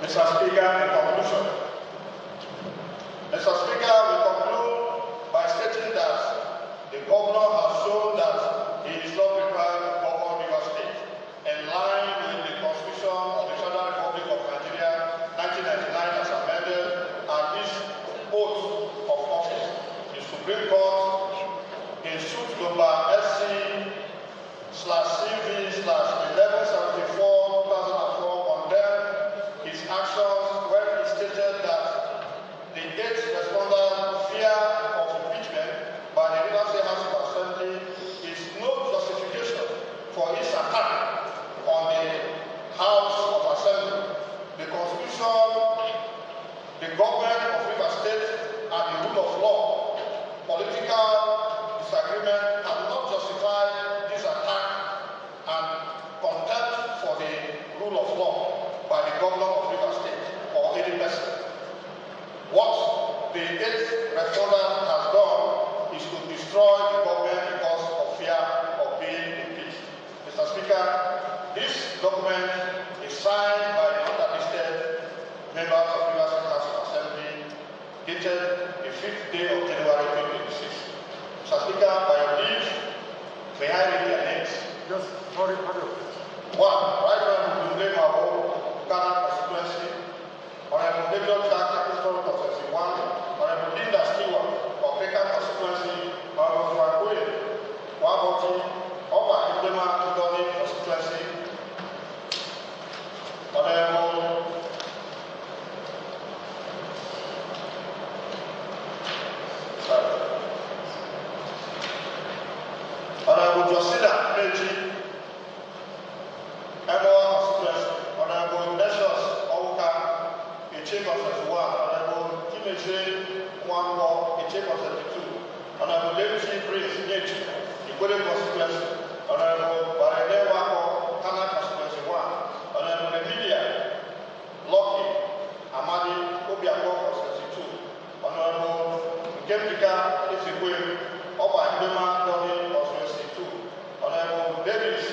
Mr. Speaker, in conclusion, Mr. Speaker, we conclude by stating that the governor has shown that he is not prepared to govern Rivers State in line with the Constitution of the Federal Republic of Nigeria, 1999 as amended, and his oath of office. The Supreme Court, in suit number SC/CV/1174/2004, condemned his actions when he stated that the 8th respondent fear of impeachment by the Rivers State House of Assembly is no justification for his attack on the House of Assembly. The Constitution, the government of Rivers State, and the rule of law. Political disagreement cannot justify this attack and contempt for the rule of law by the governor of Rivers State or any person. What the 8th respondent has done is to destroy the government because of fear of being impeached. Mr. Speaker, this document is signed by the underlisted members of Rivers State House of Assembly, dated the 5th day of January 2026. Mr. Speaker, by your leave, may I read their names? Just hurry. 1. Right Honorable Tunde Mabo, Ghana constituency. Honorable David Jack, Episcopal constituency 1. Honorable Linda Stewart, of Baker constituency. Honorable Frank William, Waboti, Oba Iblema, Tudoni constituency. Honorable Josina Meji, Emoa constituency. Honorable Ignatius Owuka, Iche constituency 1. Honorable Timeje Wambo, Iche constituency 2. Honorable David Prince Nyechi, Ikwele constituency. Honorable Barede Wako, Kana constituency 1. Honorable Emilia Lucky Amadi, Obiako constituency 2. Honorable Nkemdika Isikwe, Oba Iblema, Doni constituency 2. Honorable Davis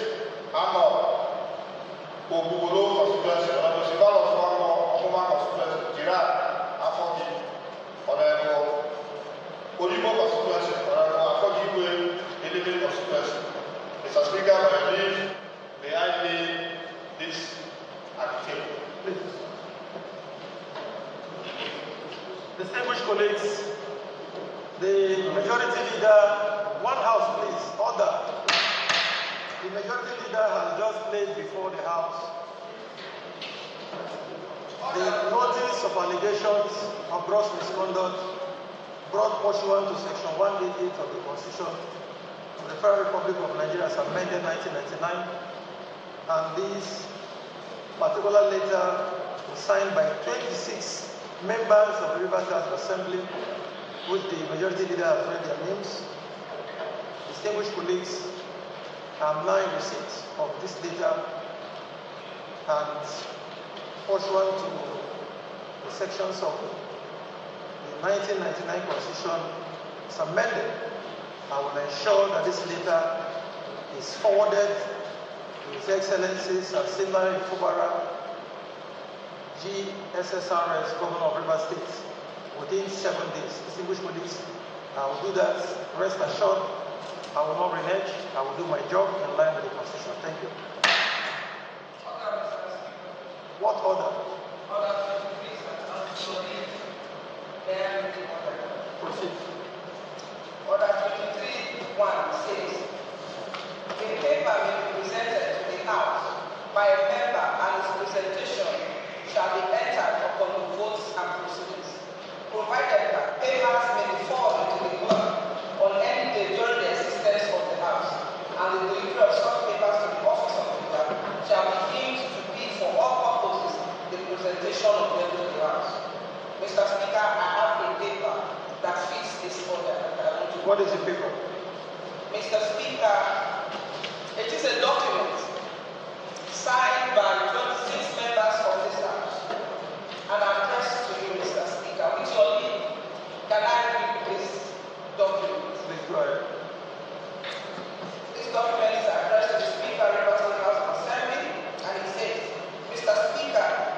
Arnold Ogugolo constituency. Honorable Sibalos Wako, Okuma constituency. Girard Afodi. Honorable Olibo constituency. Honorable Afodi Iwe, Elebe constituency. Mr. Speaker, by leave, may I lay this at the table. Please. Distinguished colleagues, the majority leader, one house please, order. The majority leader has just laid before the house the notice of allegations of gross misconduct brought pursuant to section 188 of the Constitution of the Federal Republic of Nigeria as amended 1999, and this particular letter was signed by 26 members of the Rivers State Assembly, which the majority leader has read their names. Distinguished colleagues, I am now in receipt of this letter, and pursuant to the sections of the 1999 Constitution is amended, I will ensure that this letter is forwarded to His Excellencies Similarly Fubara, GSSRS, Governor of Rivers State, within 7 days. Distinguished colleagues, I will do that. Rest assured, I will not renege. I will do my job in line with the Constitution. Thank you. What order? Order 23, Proceed. Order 23(1) says, a paper may be presented to the House by a member and its presentation shall be entered upon the votes and proceedings, provided that papers may be forwarded to the clerk on any day during the existence of the House, and the delivery of such papers to the office of the clerk shall be deemed to be for all purposes the presentation of them to the House. Mr. Speaker, I have a paper that fits this order. What is the paper? Mr. Speaker, it is a document signed by 26 members of this House and addressed to you, Mr. Speaker. With your leave, can I read this document? Please go ahead. This document is addressed to the Speaker of the House of Assembly, and it says, Mr. Speaker,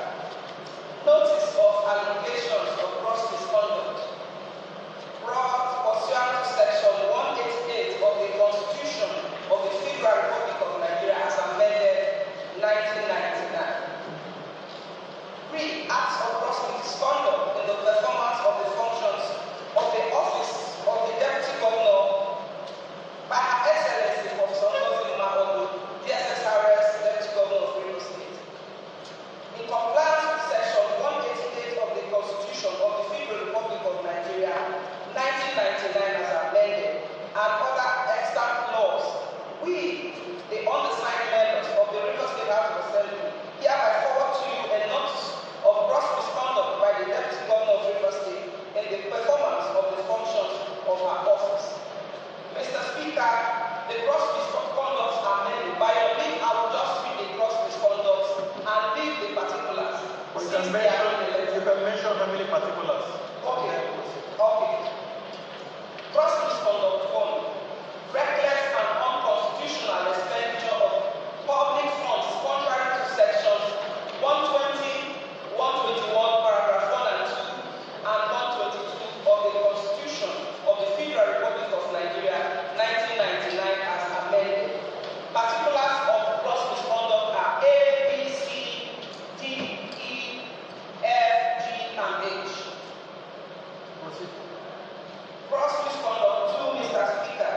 mention how many particulars. Okay. Okay. Gross misconduct 1. Reckless and unconstitutional expenditure of public funds contrary to sections 120, 121, paragraph 1 and 2, and 122 of the Constitution of the Federal Republic of Nigeria, 1999, as amended. Particulars of gross misconduct are A, B, C, D, E, F, G, and H. Gross misconduct 2, Mr. Speaker,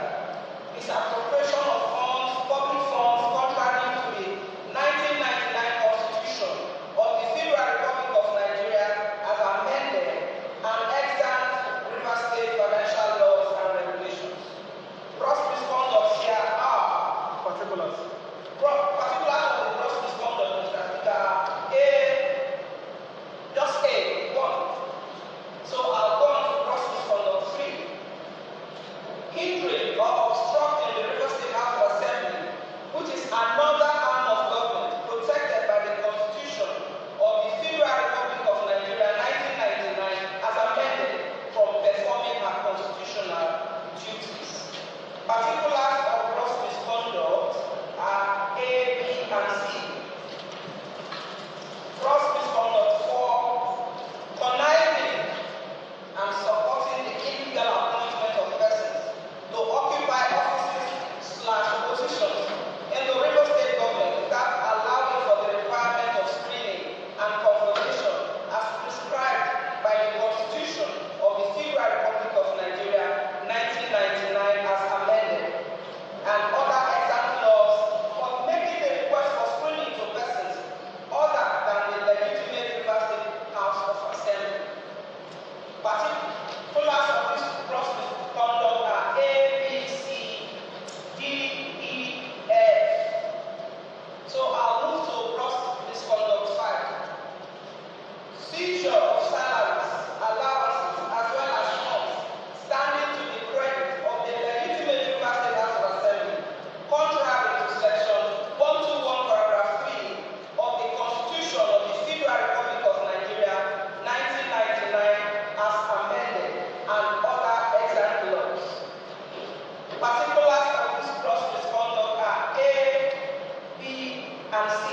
misappropriation of funds, public funds, contrary to the 1999 Constitution of the Federal Republic of Nigeria as amended, and extant River State financial laws and regulations. Gross misconduct here are Particulars. Particulars of the gross misconduct, Mr. Speaker, are A, just A, 1. So I'll go on to gross misconduct 3. Hindering or obstructing the River State House of Assembly, which is another arm of government protected by the Constitution of the Federal Republic of Nigeria, 1999, as amended, from performing her constitutional duties. Particulars of gross misconduct are A, B, and C. Gross misconduct 4, conniving and supporting the illegal appointment of persons to occupy offices/positions in the River State government without allowing for the requirement of screening and confirmation as prescribed by the Constitution of the Federal Republic of Nigeria, 1999, as amended, and other extant laws for making the request for screening to persons other than the legitimate River State House of Assembly. Particulars of this gross misconduct are A, B, C, D, E, F. So I'll move to gross misconduct 5. Seizure of salaries, allowances, as well as funds standing to the credit of the legitimate River State House of Assembly, contrary to section 121, paragraph 3 of the Constitution of the Federal Republic of Nigeria, 1999, as amended, and other extant laws. Particulars of this gross misconduct are A, B, and C.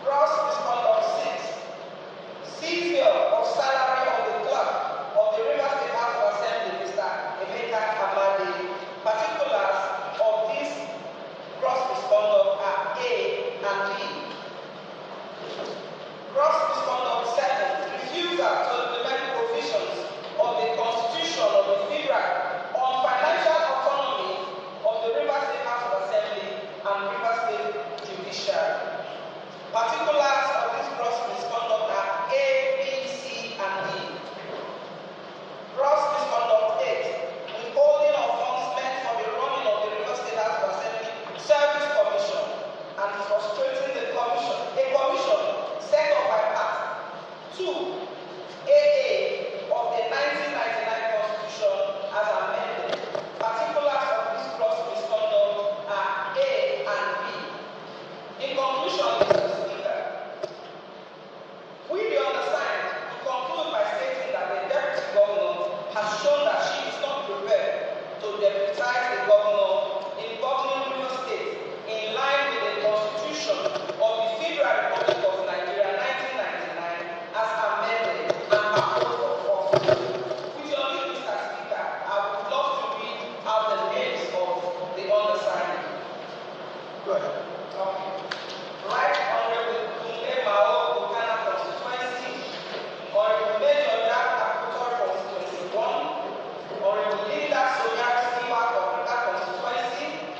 Gross misconduct 6. Seizure of salary of the clerk of the River State House of Assembly, Mr. Emeka Amadi. Particulars of this gross misconduct are A and B. Gross misconduct 7. Refusal to implement provisions of the Constitution of the Federal on financial autonomy of the River State House of Assembly and River State Judiciary. Particulars of this gross misconduct are A, B, C, and D. Gross misconduct 8. Withholding of funds meant for the running of the River State House of Assembly Service Commission and frustrating the commission, a commission set up by Part 2 AA of the 1999 Constitution as amended. Particulars of this gross misconduct are A and B. In conclusion, Mr. Speaker, we understand to conclude by stating that the Deputy Governor has shown that she is not prepared to deputize the Governor in governing River State in line with the Constitution of the Federal Republic of Nigeria, 1999, as amended, and her oath of office. With your leave, Mr. Speaker, I would love to read out the names of the undersigned. Go ahead. Right Honorable Kunle Mao Bukana constituency, Honorable Major Jack Akutor constituency 1, Honorable Linda Soyar Siwa Africa constituency,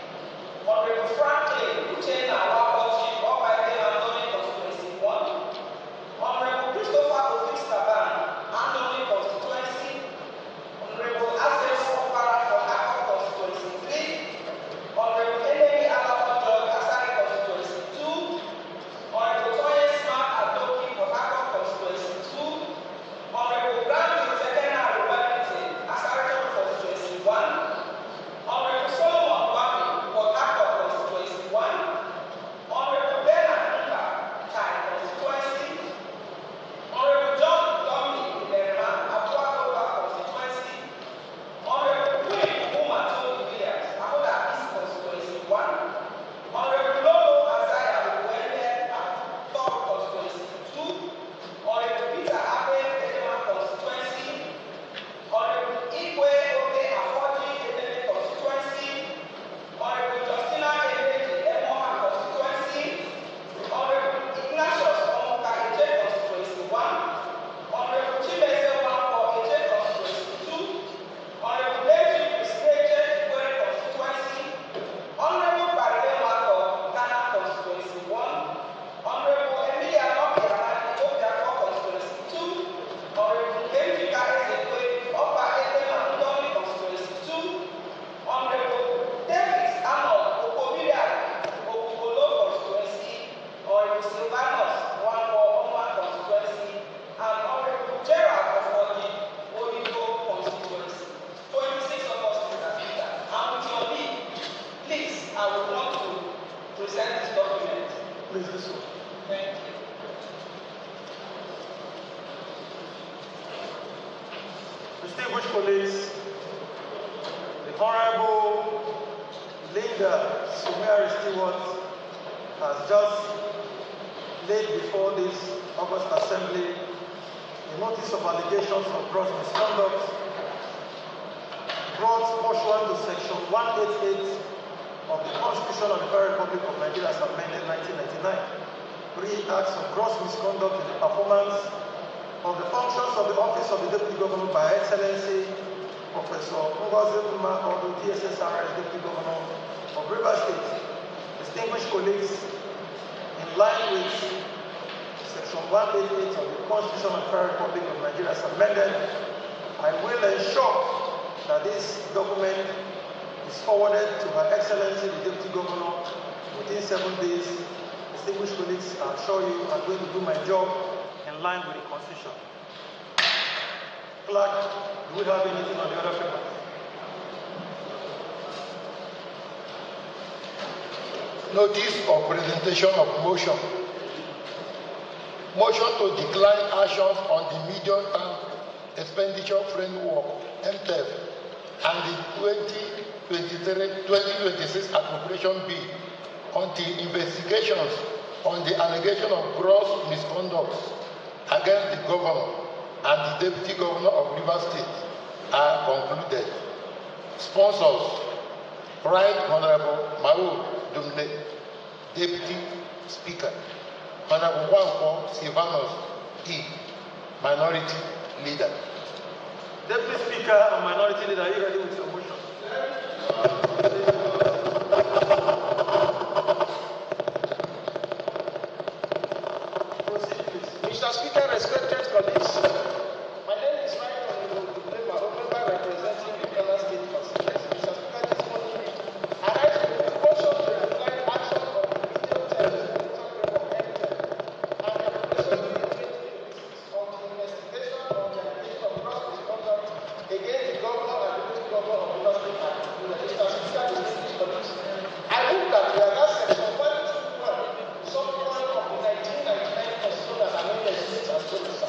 Honorable Franklin Uchenna Wakochi Obaide Andoni constituency 1, Honorable Christopher Ofix Taban Andoni constituency, Honorable Azef Fubara for Akko constituency 3, Honorable Enemy Alaba George Asari present this document? Please do so. Thank you. Distinguished colleagues, the Honorable Linda Sumeri Stewart has just laid before this August Assembly a notice of allegations of gross misconduct brought pursuant to Section 188 of the Constitution of the Federal Republic of Nigeria as amended 1999, 3 acts of gross misconduct in the performance of the functions of the office of the Deputy Governor by Excellency Professor Ngozi Odu, DSSRS Deputy Governor of Rivers State. Distinguished colleagues, in line with Section 188 of the Constitution of the Federal Republic of Nigeria as amended, I will ensure that this document is forwarded to Her Excellency the Deputy Governor within 7 days. Distinguished colleagues, I assure you I'm going to do my job in line with the Constitution. Clerk, do we have anything on the other paper? Notice of presentation of motion. Motion to decline actions on the medium-term expenditure framework (MTEF) and the 2026 appropriation bill until investigations on the allegation of gross misconduct against the governor and the deputy governor of Rivers State are concluded. Sponsors: Right Honorable Maud Dumne, Deputy Speaker; Honorable Wanko Silvanus E, Minority Leader. Deputy Speaker and Minority Leader, are you ready with your motion? Proceed, please. Mr. Speaker, respected colleagues, my name is Right Honorable Dumne, member representing the Kano State constituency. Mr. Speaker, this morning I write to the motion to decline action of the medium term expenditure framework and the appropriation bill 2026 on the investigation of the allegation of gross misconduct against the governor and the deputy governor of Rivers State and Mr. Speaker, distinguished colleagues, I move that we are section 121, sub-1 of the 1999 Constitution as amended states as follows.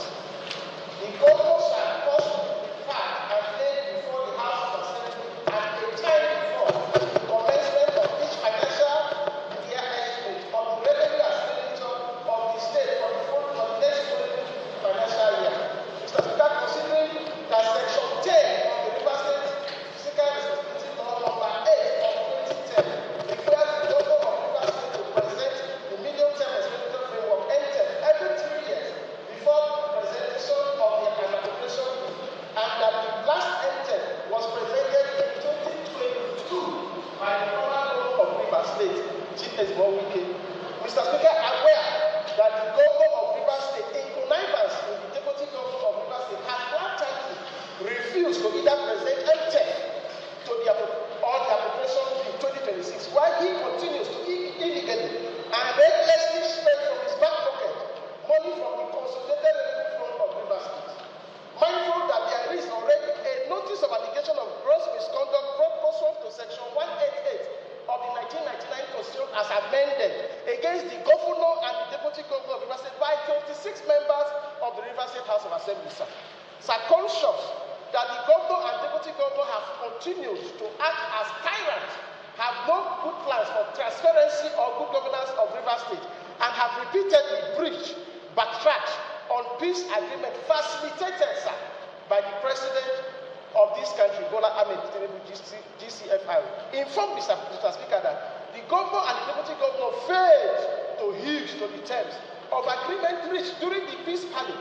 The governor shall first depart and lay before the House of Assembly at a time before the commencement of each financial year estimate of the revenue expenditure of the state for the next financial year. Mr. Speaker, considering that Section 10 of the Rivers State Fiscal Responsibility Law number 8 of 2010 requires the governor of Rivers State to present the medium-term expenditure framework (MTEF) every 3 years before the presentation of the appropriation bill, and that the last MTEF was presented in 2022 by the former governor of Rivers State, Chief Ezebowike. Mr. Speaker, aware that the governor of Rivers State, in connivance with the deputy governor of Rivers State, has blatantly refused to either present MTEF to the appropriation bill 2026, while he continues to illegally and recklessly spend from his back pocket money from the consolidated revenue fund of Rivers State. Mindful that there is already a notice of allegation of gross misconduct brought pursuant to Section 188 of the 1999 Constitution as amended against the governor and the deputy governor of Rivers State by 26 members of the Rivers State House of Assembly. Sir, conscious that the governor and deputy governor have continued to act as tyrants, have no good plans for transparency or good governance of Rivers State, and have repeatedly breached, backtracked on peace agreement facilitated, sir, by the president of this country, Bola Ahmed Tinubu, GCFR. Informed Mr. Speaker that the governor and the deputy governor failed to heed to the terms of agreement reached during the peace parley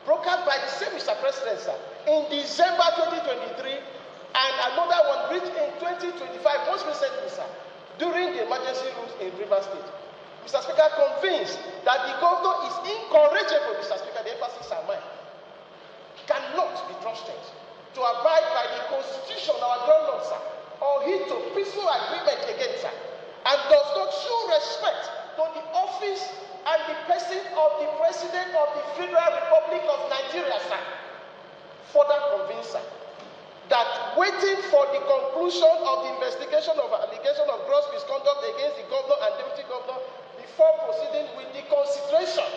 brokered by the same Mr. President, sir, in December 2023, and another one reached in 2025, most recently, sir, during the emergency rules in Rivers State. Mr. Speaker, convinced that the governor is incorrigible, Mr. Speaker, the emphasis are mine, cannot be trusted to abide by the Constitution, our groundlord, sir, or heed to peaceful agreement again, sir, and does not show respect to the office and the person of the President of the Federal Republic of Nigeria, sir. Further convinced, sir, that waiting for the conclusion of the investigation of allegation of gross misconduct against the governor and deputy governor before proceeding with the consideration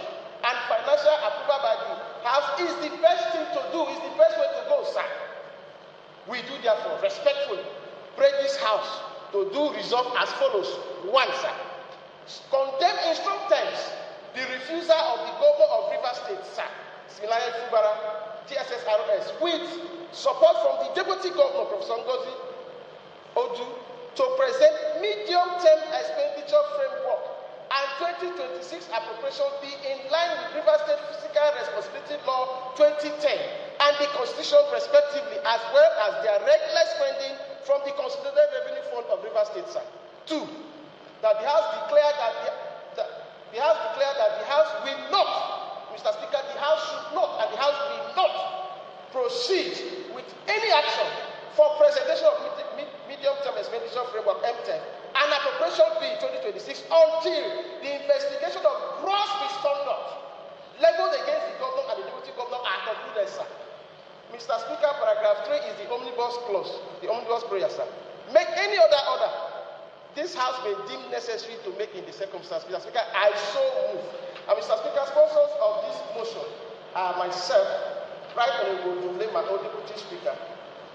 and financial approval by the House is the best thing to do, is the best way to go, sir. We do therefore respectfully pray this House to do resolve as follows. One, sir, condemn in strong terms the refusal of the governor of Rivers State, sir, Fubara, TSSRS, with support from the deputy governor, Professor Ngozi Odu, to present medium-term expenditure framework and 2026 appropriation be in line with Rivers State Fiscal Responsibility Law 2010 and the Constitution respectively, as well as their regular spending from the Consolidated Revenue Fund of Rivers State, sir. Two, that the House declared that the House will not, Mr. Speaker, the House should not, and the House will not proceed with any action for presentation of medium-term expenditure framework (MTEF) and appropriation bill 2026 until the investigation of gross misconduct leveled against the governor and the deputy governor are concluded, sir. Mr. Speaker, paragraph 3 is the omnibus clause, the omnibus prayer, sir. Make any other order this House may deem necessary to make in the circumstance. Mr. Speaker, I so move. And Mr. Speaker, sponsors of this motion are myself, Right Honorable Dule, my own Deputy Speaker,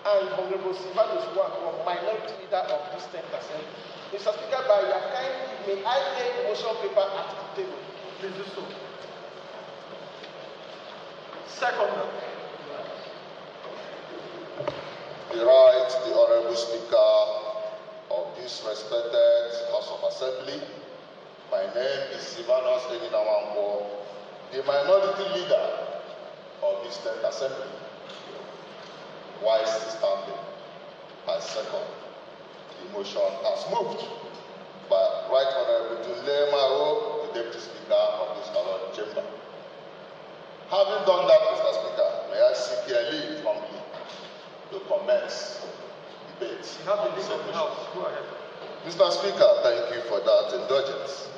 and Honorable Silvanus Wako, minority leader of this 10%. Mr. Speaker, by your kind, may I lay the motion paper at the table? Please do so. Second. The right, the Honorable Speaker of this respected House of Assembly. My name is Silvanus Wako, the minority leader of this 10th Assembly. Whilst standing, I second the motion as moved by Right Honorable Dule, the Deputy Speaker of this Honorable Chamber. Having done that, Mr. Speaker, may I seek your leave humbly to commence debate. You have the leave of the House. Go ahead. Mr. Speaker, thank you for that indulgence.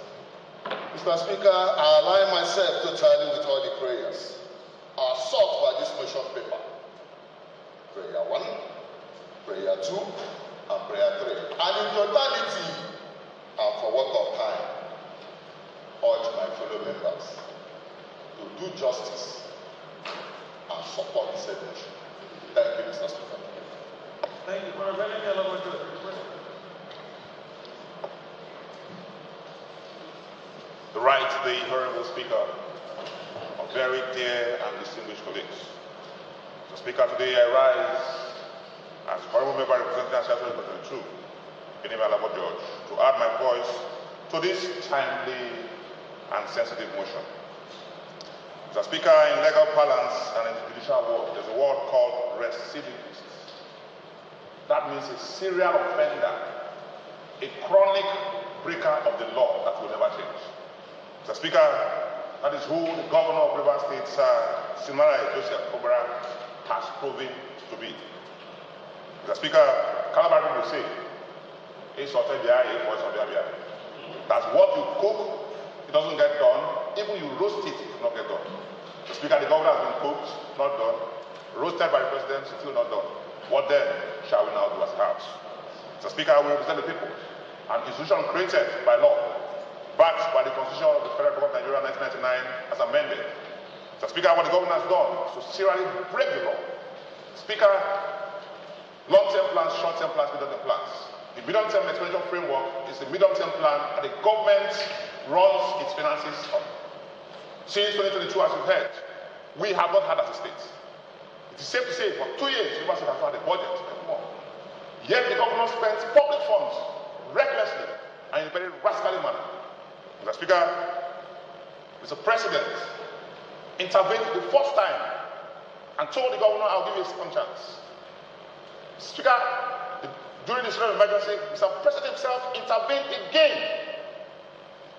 Mr. Speaker, I align myself totally with all the prayers sought by this motion paper. Prayer 1, prayer 2, and prayer 3. And in totality, and for work of time, urge my fellow members to do justice and support the said motion. Thank you, Mr. Speaker. Thank you. For a very elaborate The right, the Honorable Speaker, of very dear and distinguished colleagues. Mr. Speaker, today I rise as Honorable Member representing Assembly 22, Alabo George, to add my voice to this timely and sensitive motion. Mr. Speaker, in legal parlance and in the judicial world, there's a word called recidivist. That means a serial offender, a chronic breaker of the law that will never change. Mr. Speaker, that is who the governor of Rivers State, Fubara, has proven to be. Mr. Speaker, Calabar people say, that's what you cook, it doesn't get done. Even you roast it, it will not get done. Mr. Speaker, the governor has been cooked, not done. Roasted by the president, still not done. What then shall we now do as a House? Mr. Speaker, we represent the people, an institution created by law, backed by the Constitution of the Federal Republic of Nigeria 1999 as amended. Mr. Speaker, what the government has done is to seriously break the law. Speaker, long-term plans, short-term plans, medium-term plans. The medium-term expenditure framework is the medium-term plan and the government runs its finances on. Since 2022, as you've heard, we have not had as a state. It is safe to say for 2 years, we must have had a budget anymore. Yet the government spends public funds recklessly and in a very rascally manner. Mr. Speaker, Mr. President intervened the first time and told the governor, I'll give you a second chance. Speaker, during this state of emergency, Mr. President himself intervened again.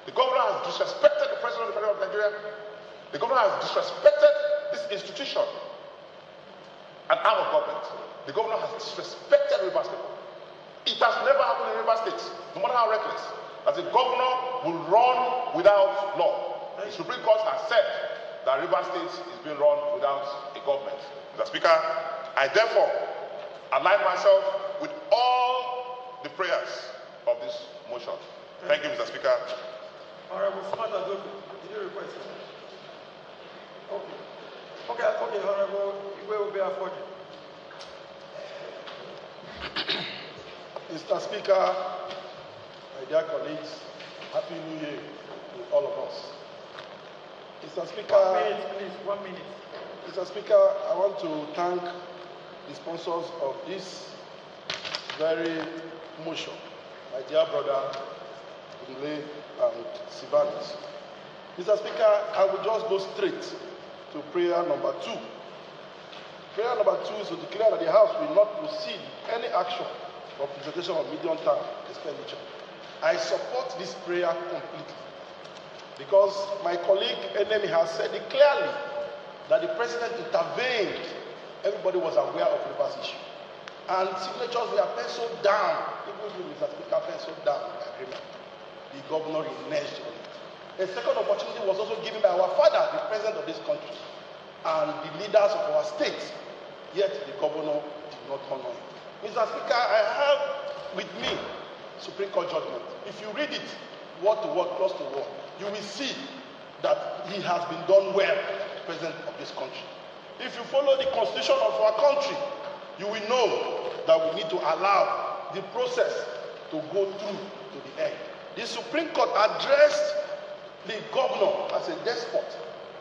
The governor has disrespected the President of the Federal of Nigeria. The governor has disrespected this institution, an arm of government. The governor has disrespected Rivers State. It has never happened in Rivers State, no matter how reckless, that the governor will run without law. The Supreme Court has said that Rivers State is being run without a government. Mr. Speaker, I therefore align myself with all the prayers of this motion. Thank you, Mr. Speaker. Honorable Smart Adjournment, did you request it? Okay, Honorable, Igwe will be afforded. Mr. Speaker, my dear colleagues, Happy New Year to all of us. Mr. Speaker, 1 minute, please, 1 minute. Mr. Speaker, I want to thank the sponsors of this very motion, my dear brother, Udule and Sivanis. Mr. Speaker, I will just go straight to prayer number 2. Prayer number 2 is to declare that the House will not proceed any action for presentation of medium-term expenditure. I support this prayer completely because my colleague Enemy has said it clearly that the President intervened. Everybody was aware of River's issue. And signatures were penciled down. Even you, Mr. Speaker, penciled down the agreement. The governor reneged on it. A second opportunity was also given by our father, the President of this country, and the leaders of our states. Yet the governor did not honor it. Mr. Speaker, I have with me Supreme Court judgment. If you read it word to word, cross to word, you will see that he has been done well, President of this country. If you follow the constitution of our country, you will know that we need to allow the process to go through to the end. The Supreme Court addressed the governor as a despot.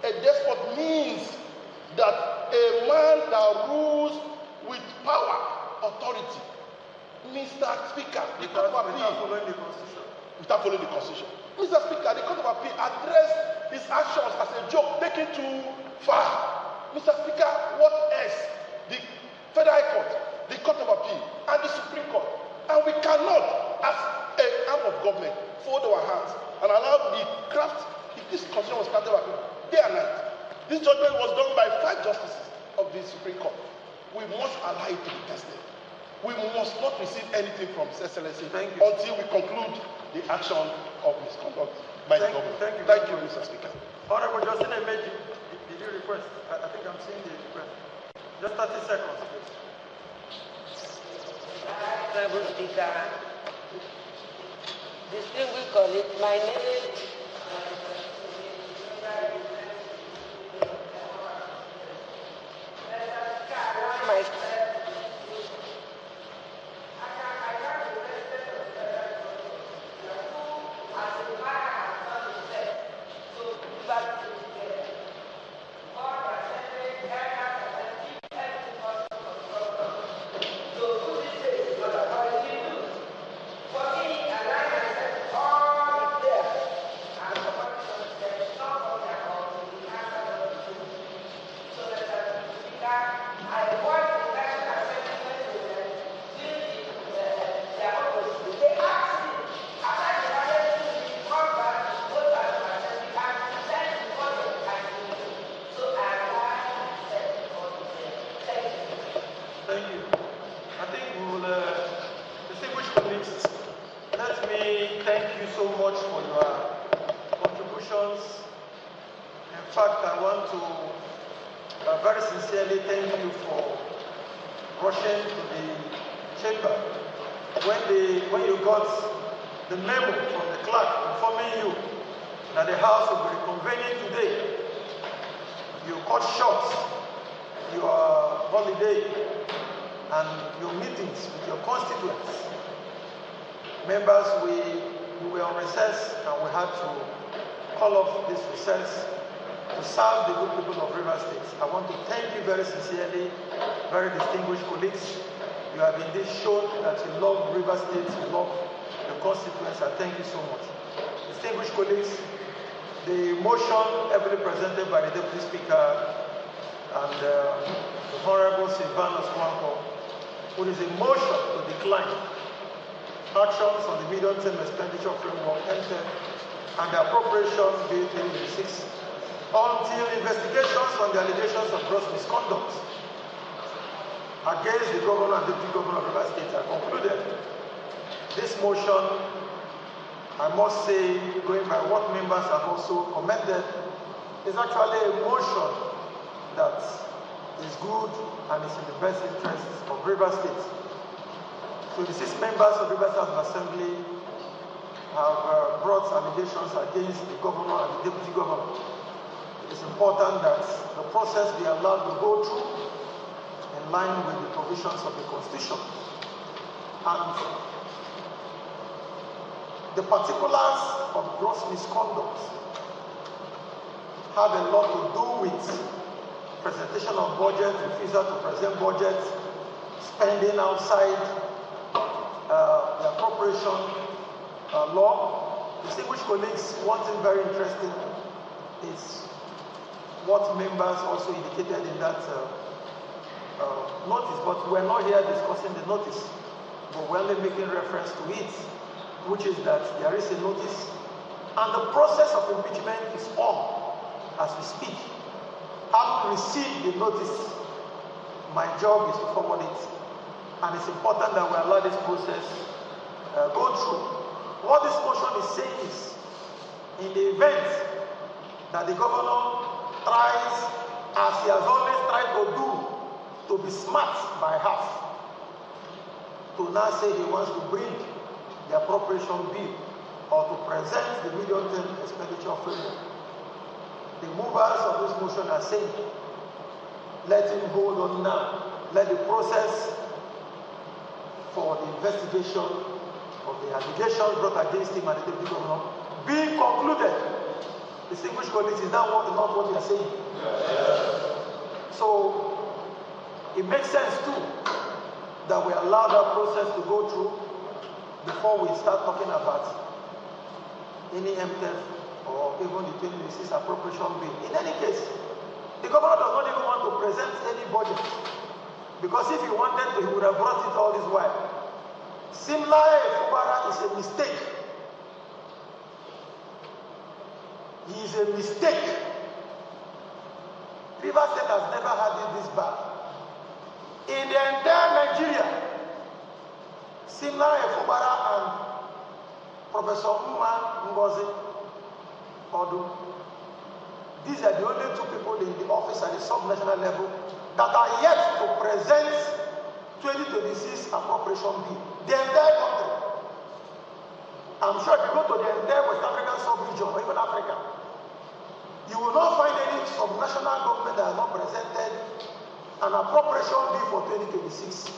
A despot means that a man that rules with power, authority. Mr. Speaker, the Court of Appeal, without following the Constitution. Mr. Speaker, the Court of Appeal addressed his actions as a joke, taken too far. Mr. Speaker, what else? The Federal High Court, the Court of Appeal, and the Supreme Court. And we cannot, as an arm of government, fold our hands and allow the craft, if this Constitution was crafted by people, day and night. This judgment was done by 5 justices of the Supreme Court. We must allow it to be tested. We must not receive anything from His Excellency until we conclude the action of misconduct by the government. Thank you, Mr. Speaker. Honorable Justin Emeji, did you request? I think I'm seeing the request. Just 30 seconds, please. Honorable Speaker, distinguished colleagues, my name is very sincerely thank you for rushing to the chamber. When you got the memo from the clerk informing you that the House will be reconvening today, you cut short your holiday and your meetings with your constituents. Members, we were on recess and we had to call off this recess to serve the good people of River State. I want to thank you very sincerely, very distinguished colleagues. You have indeed shown that you love River State, you love the constituents. I thank you so much. Distinguished colleagues, the motion heavily presented by the Deputy Speaker and the Honorable Silvanus Mwanko, which is a motion to decline actions on the medium-term expenditure framework and the appropriation bill 386 until investigations on the allegations of gross misconduct against the governor and deputy governor of River State are concluded. This motion, I must say, going by what members have also commended, is actually a motion that is good and is in the best interests of River State. So the 6 members of River State Assembly have brought allegations against the governor and the deputy governor. It is important that the process be allowed to go through in line with the provisions of the Constitution. And the particulars of gross misconduct have a lot to do with presentation of budget, refusal to present budget, spending outside the appropriation law. Distinguished colleagues, one thing very interesting is what members also indicated in that notice, but we're not here discussing the notice, but we're only making reference to it, which is that there is a notice and the process of impeachment is on as we speak. Having received the notice, my job is to forward it, and it's important that we allow this process go through. What this motion is saying is, in the event that the governor tries, as he has always tried to do, to be smart by half, to now say he wants to bring the appropriation bill or to present the medium-term expenditure framework, the movers of this motion are saying, let him hold on now. Let the process for the investigation of the allegations brought against him and the deputy governor be concluded. Distinguished colleagues, is that not what you are saying? Yes. So it makes sense too that we allow that process to go through before we start talking about any MTF or even the 2026 appropriation bill. In any case, the governor does not even want to present any budget, because if he wanted to, he would have brought it all this while. Similarly, Fubara is a mistake. He is a mistake. Rivers State has never had it this bad. In the entire Nigeria, Similarly, Fubara and Professor Ngozi Odu, these are the only two people in the office at the sub-national level that are yet to present 2026 appropriation bill. The entire country. I'm sure if you go to the entire West African sub-region or even Africa, you will not find any sub-national government that has not presented an appropriation bill for 2026.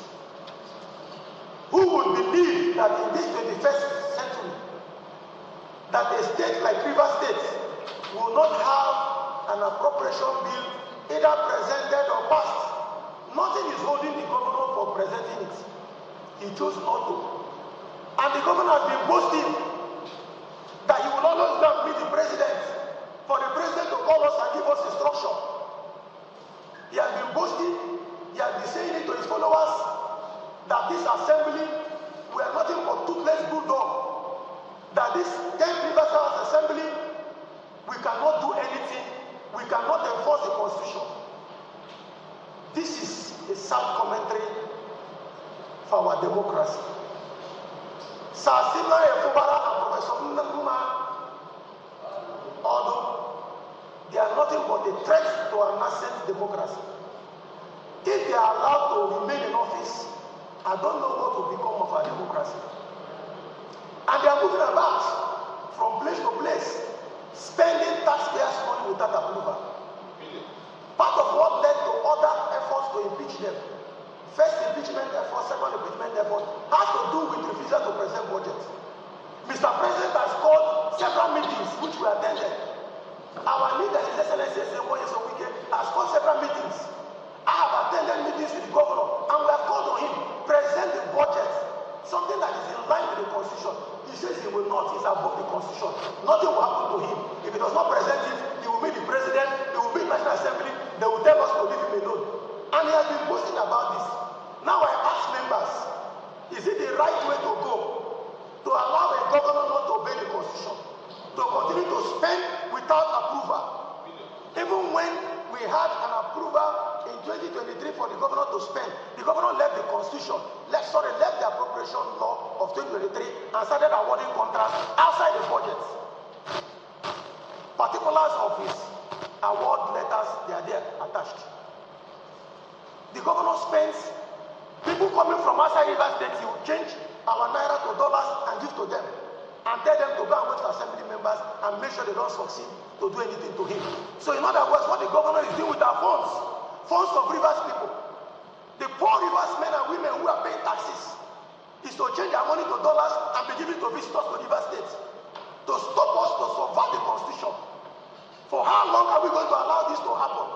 Who would believe that in this 21st century, that a state like Rivers State will not have an appropriation bill either presented or passed? Nothing is holding the governor for presenting it. He chose not to. And the governor has been boasting that he will always go and meet the president for the president to call us and give us instruction. He has been boasting, he has been saying it to his followers that this assembly were nothing but toothless bulldog, that this 10 Rivers House assembly, we cannot do anything, we cannot enforce the constitution. This is a sad commentary for our democracy. Sir Simla Fubara and Professor Nkuma Odu, they are nothing but a threat to our nascent democracy. If they are allowed to remain in office, I don't know what will become of our democracy. And they are moving about from place to place, spending taxpayers' money without approval. Part of what led to other efforts to impeach them, first impeachment effort, second impeachment effort, has to do with refusal to present budget. Mr. President has called several meetings which we attended. Our leader, His Excellency Wike, has called several meetings. I have attended meetings with the governor, and we have called on him, present the budget, something that is in line with the constitution. He says he will not, he's above the constitution. Nothing will happen to him. If he does not present it, he will meet the president, he will meet the National Assembly, they will tell us to leave him alone. And he has been boasting about this. Now I ask members, is it the right way to go to allow a governor not to obey the constitution, to continue to spend without approval? Even when we had an approval in 2023 for the governor to spend, the governor left the constitution, left the appropriation law of 2023 and started awarding contracts outside the budget. Particulars of his award letters, they are there attached. The governor spends, people coming from outside Rivers State, he will change our naira to dollars and give to them and tell them and make sure they don't succeed to do anything to him. So in other words, what the governor is doing with our funds of Rivers people, the poor Rivers men and women who are paying taxes, is to change our money to dollars and be given to visitors to Rivers State to stop us to subvert the constitution. For how long are we going to allow this to happen?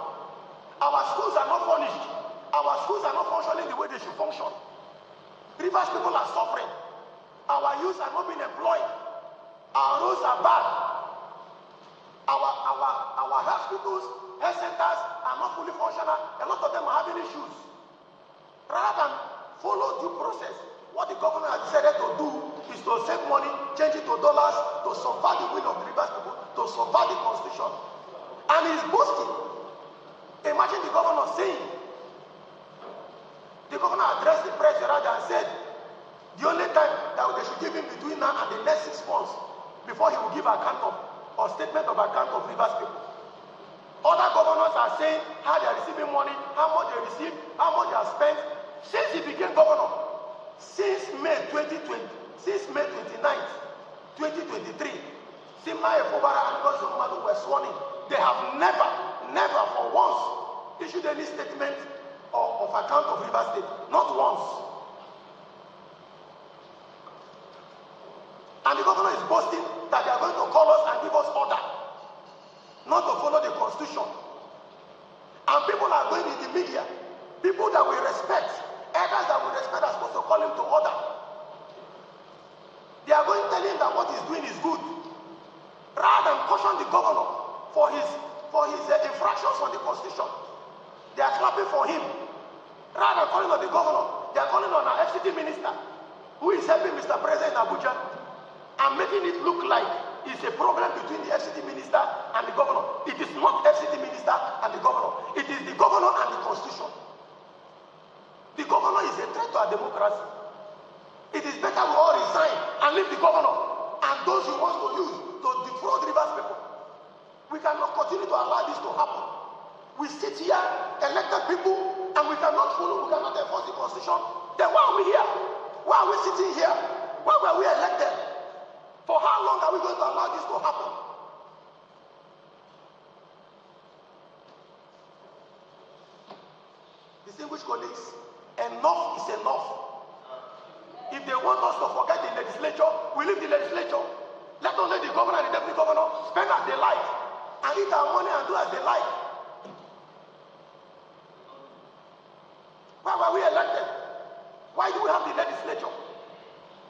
Our schools are not furnished. Our schools are not functioning the way they should function. Rivers people are suffering. Our youth are not being employed. Our roads are bad. Our hospitals, health centers are not fully functional. A lot of them are having issues. Rather than follow due process, what the governor has decided to do is to save money, change it to dollars, to subvert the will of the Rivers people, to subvert the constitution. And he's boasting. Imagine the governor saying, the governor addressed the press and said, the only time that they should give him between now and the next 6 months before he will give account of or statement of account of Rivers people. Other governors are saying how they are receiving money, how much they receive, how much they have spent since he became governor. Since May 2020, since May 29th, 2023, Simla Fubara and Godson were sworn in. They have never for once issued any statement of account of Rivers State. Not once. And the governor is boasting that they are going to call us and give us order not to follow the constitution. And people are going in the media, people that we respect, elders that we respect are supposed to call him to order. They are going to tell him that what he's doing is good. Rather than caution the governor for his infractions on the constitution, they are clapping for him. Rather than calling on the governor, they are calling on our FCT minister, who is helping Mr. President in Abuja, and making it look like it's a problem between the FCT minister and the governor. It is not FCT minister and the governor. It is the governor and the constitution. The governor is a threat to our democracy. It is better we all resign and leave the governor and those he wants to use to defraud Rivers people. We cannot continue to allow this to happen. We sit here, elected people, and we cannot follow, we cannot enforce the constitution. Then why are we here? Why are we sitting here? Why were we elected? For how long are we going to allow this to happen? Distinguished colleagues, enough is enough. If they want us to forget the legislature, we leave the legislature. Let us let the governor and the deputy governor spend as they like and eat our money and do as they like. Why were we elected? Why do we have the legislature?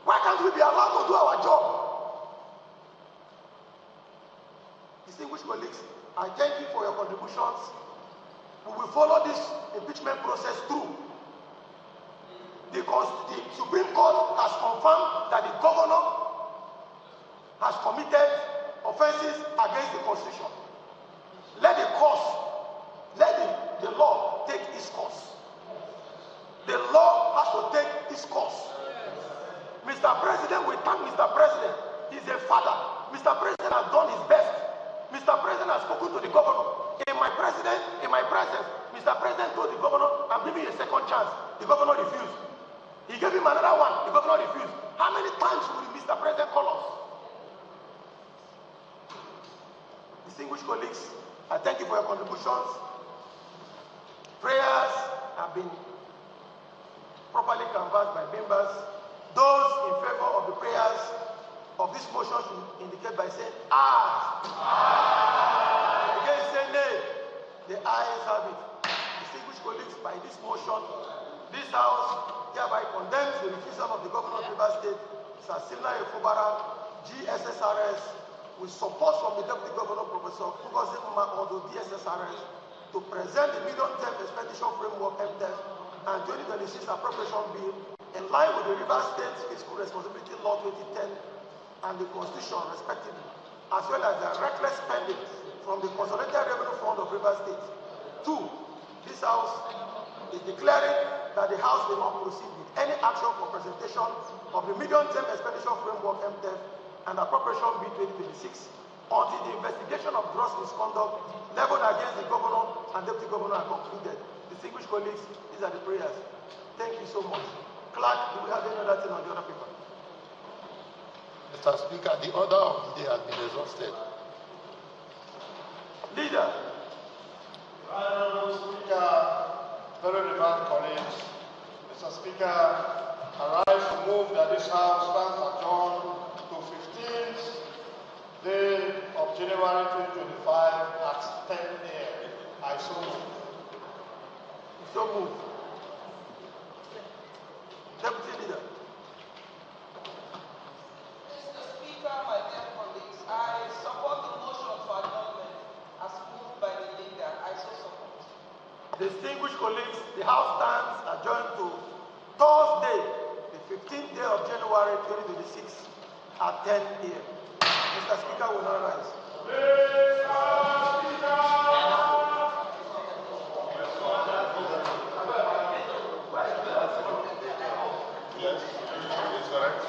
Why can't we be allowed to do our job? Distinguished colleagues, I thank you for your contributions. We will follow this impeachment process through. The Supreme Court has confirmed that the governor has committed offenses against the Constitution. Let the law take its course. The law has to take its course. Mr. President, we thank Mr. President. He's a father. Mr. President has done his best. Mr. President has spoken to the governor. In my presence, Mr. President told the governor, I'm giving you a second chance. The governor refused. He gave him another one. The governor refused. How many times will Mr. President call us? Distinguished colleagues, I thank you for your contributions. Prayers have been properly canvassed by members. Those in favor of the prayers of this motion should indicate by saying aye. Aye. Against say nay. The ayes have it. Distinguished colleagues, by this motion, this House hereby condemns the refusal of the governor of Rivers State, Sir Simla Fubara, GSSRS, with support from the Deputy Governor, Professor Fugozi Odo, DSSRS, to present the medium-term expenditure framework MTEF and 2026 appropriation bill in line with the Rivers State Fiscal Responsibility Law 2010 and the Constitution, respectively, as well as the reckless spending from the Consolidated Revenue Fund of Rivers State. 2. This House is declaring that the House will not proceed with any action for presentation of the medium-term expenditure framework MTEF and appropriation bill 2026 until the investigation of gross misconduct leveled against the governor and deputy governor are concluded. Distinguished colleagues, these are the prayers. Thank you so much. Clerk, do we have any other thing on the other paper? Mr. Speaker, the order of the day has been exhausted. Leader. Honorable Speaker, fellow demand colleagues, Mr. Speaker, I rise to move that this House stands adjourned to 15th day of January 2025 at 10 a.m. I so move. So move. Deputy Leader. Mr. Speaker, my dear colleagues, I support the motion for adjournment as moved by the leader. I so support. Distinguished colleagues, the House stands adjourned to Thursday, the 15th day of January 2026 at 10 a.m. Mr. Speaker will now rise. Yes, it's correct.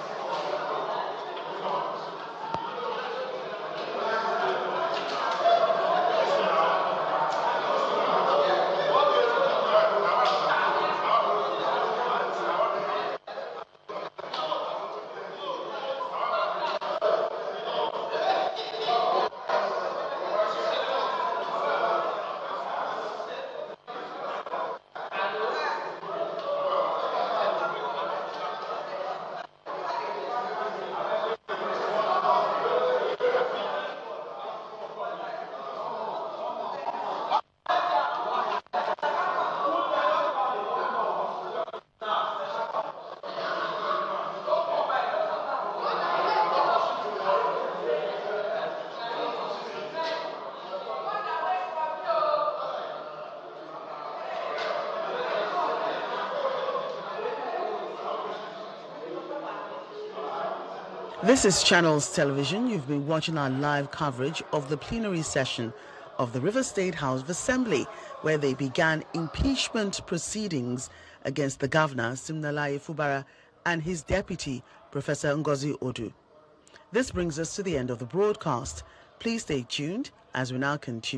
This is Channels Television. You've been watching our live coverage of the plenary session of the River State House of Assembly, where they began impeachment proceedings against the governor, Siminalayi Fubara, and his deputy, Professor Ngozi Odu. This brings us to the end of the broadcast. Please stay tuned as we now continue.